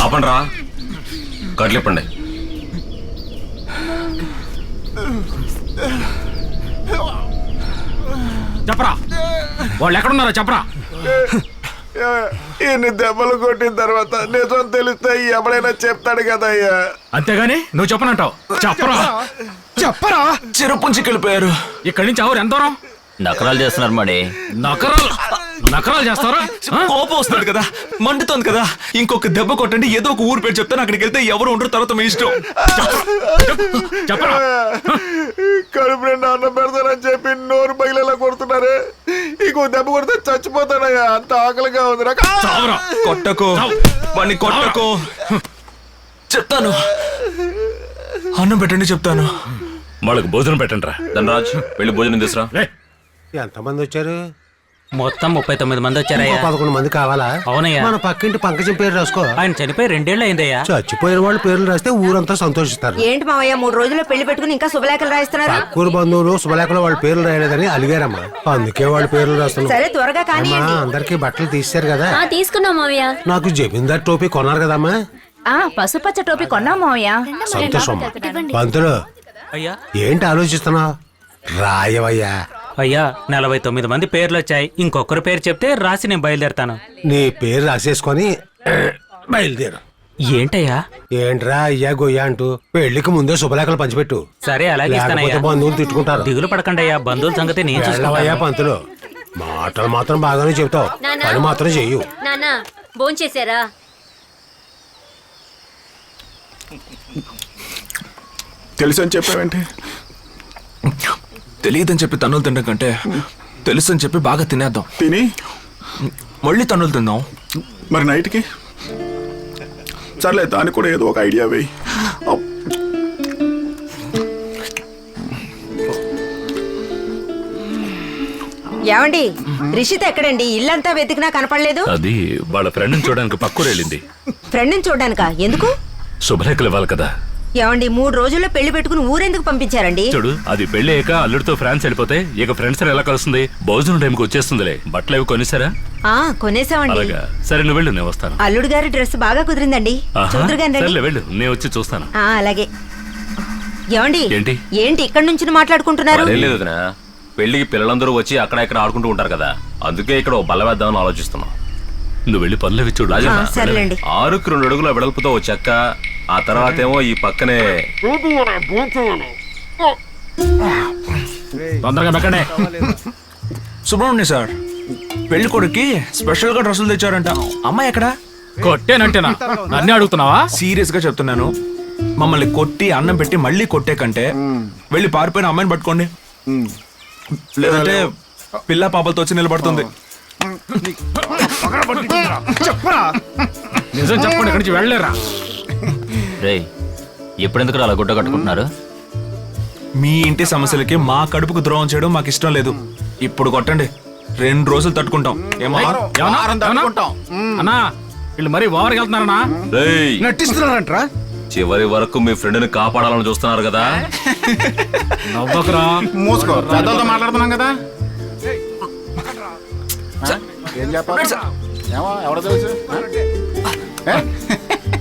ఆపండ్రా, కట్లిప్పండి. చెప్పరా, వాళ్ళు ఎక్కడున్నారో చెప్పరా. ఇన్ని దెబ్బలు కొట్టిన తర్వాత నిజం తెలిస్తే ఎవడైనా చెప్తాడు కదయ్యా. అంతేగాని నువ్వు చెప్పనంటావు. చెప్పరా చెప్పరా. చిరపుంచికి వెళ్ళిపోయారు. ఇక్కడి నుంచి ఎవరు ఎంత దూరం? నకరాలు చేస్తున్నారు మరి. నకరాలు చేస్తారా? కోపం వస్తుంది కదా, మండుతోంది కదా. ఇంకొక దెబ్బ కొట్టండి, ఏదో ఒక ఊరు పేరు చెప్తాను, అక్కడికి వెళ్తే ఎవరు ఉండరు, తర్వాత మీ ఇష్టం. చెప్పరా. కడుపు నిండా అన్నం పెడతానని చెప్పి నోరు పగిలేలా కొడుతున్నారే. ఇంకో దెబ్బ కొడితే చచ్చిపోతానయ్యా, అంత ఆకలిగా ఉంది నాకు. కొట్టకు వాడిని, కొట్టకు. చెప్తాను, అన్నం పెట్టండి చెప్తాను. వాళ్ళకి భోజనం పెట్టండి రా. ధనరాజ్, వెళ్ళి భోజనం తీసురా. ఎంతమంది వచ్చారు? మొత్తం 39 మంది వచ్చారయ్యా. 11 మంది కావాలా? అవునయ్యా. మన పక్కింటి పంకజం పేరు రాసుకో. ఆయన చనిపోయి 2 ఏళ్ళు అయిందయ్యా. చచ్చిపోయిన వాళ్ళ పేర్లు రాస్తే ఊరంతా సంతోషిస్తారు. ఏంటి మావయ్య 3 రోజుల్లో పెళ్లి పెట్టుకుని ఇంకా శుభలేఖలు రాయిస్తున్నారు? పక్కూరు బంధువులు శుభలేఖలో వాళ్ళ పేర్లు రాయలేదని అలిగారమ్మా, అందుకే వాళ్ళ పేర్లు రాస్తున్నారు. సరే త్వరగా కానీ. అందరికి బట్టలు తీశారు కదా? తీసుకున్నాం మావయ్య. నాకు జమీందార్ టోపీ కొన్నారు కదమ్మా? పసుపచ్చ టోపీ కొన్నాం మావయ్య. సంతోషం. పంతులు అయ్యా, ఏంటి ఆలోచిస్తున్నావు? రాయవయ్యా. అయ్యా 49 మంది పేర్లు వచ్చాయి. ఇంకొకరి పేరు చెప్తే రాసి నేను బయలుదేరతాను. నీ పేరు రాసేసుకొని బయలుదేరు. ఏంటయ్యా? ఏంట్రా అయ్యా గొయ్యా అంటూ పెళ్లికి ముందే శుభలేఖలు పంచిపెట్టు. సరే అలాగే ఇస్తానయ్యా. బంధువులు తిట్టుకుంటారు. దిగులు పడకండి అయ్యా, బంధువుల సంగతి నేను చూసుకుంటానయ్యా. పంతులు మాటలు మాత్రం బాగానే చెప్తావు, పని మాత్రం చెయ్యు. నాన్న భోంచేశారా? తెలుసని చెప్పావేంటి? తెలియదని చెప్పి తన్నులు తినడం కంటే తెలుసని చెప్పి బాగా తినేద్దాం. తిని మళ్ళీ తన్నులు తిందాం. మరి నైట్కి సర్లే, దానికి కూడా ఏదో ఒక ఐడియా వేయి. ఏమండి, రిషిత ఎక్కడండి? ఇల్లంతా వెతికినా కనపడలేదు. అది వాళ్ళ ఫ్రెండ్ని చూడడానికి పక్కూరు వెళ్ళింది. ఫ్రెండ్ని చూడడానికా? ఎందుకు? శుభలేఖలు ఇవ్వాలి కదా. ఏమండి 3 రోజుల్లో పెళ్లి పెట్టుకుని ఊరెందుకు పంపించారండి? చూడు, అది పెళ్లి అయ్యాక అల్లుడితో ఫ్రాన్స్ వెళ్ళిపోతే ఇక ఫ్రెండ్స్ ఎలా కలుస్తుంది? భోజనం టైంకి వచ్చేస్తుందిలే. బట్టలు అవి కొనేసారా? కొనేసామండి. అలాగా, సరే నువ్వు వెళ్ళు, నేను వస్తాను. అల్లుడు గారి డ్రెస్ బాగా కుదిరిందండి. సరేలే వెళ్ళు, నేను వచ్చి చూస్తాను. అలాగే. ఏమండి ఏంటి ఏంటి ఇక్కడ నుంచి మాట్లాడుకుంటున్నారు? లేదు వదినా, పెళ్లికి పిల్లలందరూ వచ్చి అక్కడ ఇక్కడ ఆడుకుంటూ ఉంటారు కదా, అందుకే ఇక్కడ బల్ల వేద్దామని ఆలోచిస్తున్నాం. నువ్వు వెళ్ళి పనులు చూడు. 6కి 2 అడుగుల వెడల్పుతో ఓ చెక్క, ఆ తర్వాత ఏమో ఈ పక్కనే. తొందరగా మెక్కండి. సుబ్రహ్మణ్య సార్, పెళ్లి కొడుక్కి స్పెషల్ గా డ్రెస్సులు తెచ్చారంట. అమ్మాయి ఎక్కడ? కొట్టేనంటేనా? నన్నే అడుగుతున్నావా? సీరియస్ గా చెప్తున్నాను, మమ్మల్ని కొట్టి అన్నం పెట్టి మళ్ళీ కొట్టే కంటే వెళ్ళి పారిపోయిన అమ్మాయిని పట్టుకోండి, లేదంటే పిల్ల పాపలతో వచ్చి నిలబడుతుంది. నిజం చెప్పండి, ఇక్కడి నుంచి వెళ్ళలేరా? రేయ్, ఎప్పుడెందుకు అలా గుడ్డ కట్టుకుంటున్నారు? మీ ఇంటి సమస్యలకి మా కడుపుకు ద్రోహం చేయడం మాకు ఇష్టం లేదు. ఇప్పుడు కొట్టండి, 2 రోజులు తట్టుకుంటాం. అన్నా వీళ్ళు మరీ ఓవర్కి వెళ్తున్నారన్నా? నటిస్తున్నారంట్రా. చివరి వరకు మీ ఫ్రెండ్ ని కాపాడాలని చూస్తున్నారు కదా. నవ్వకురా, మూసుకో, పెద్దలతో మాట్లాడుతున్నాం కదా. ఏం చెప్పాలి? ఎవడో తెలుసు.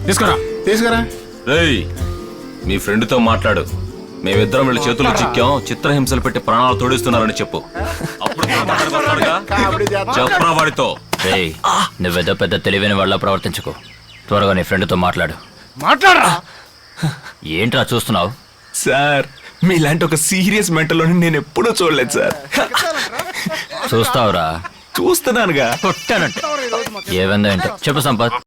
తీసుకురా. రేయ్, మీ ఫ్రెండ్ తో మాట్లాడు. మేమిద్దరం వీళ్ళ చేతుల్లో చిక్కాం, చిత్రహింసలు పెట్టి ప్రాణాలు తోడిస్తున్నారని చెప్పు. అప్పుడు చెప్పరా వాడితో. రేయ్, నువ్వేదో పెద్ద తెలివైన వాళ్ళ ప్రవర్తించుకో. త్వరగా నీ ఫ్రెండ్తో మాట్లాడు. మాట్లాడరా. ఏంట్రా చూస్తున్నావు? సార్, మీలాంటి ఒక సీరియస్ మెంటల్ నేను ఎప్పుడూ చూడలేదు సార్. చూస్తావురా? చూస్తున్నానుగా. కొట్టానంటే ఏమైందో ఏంటో చెప్పు సంపత్.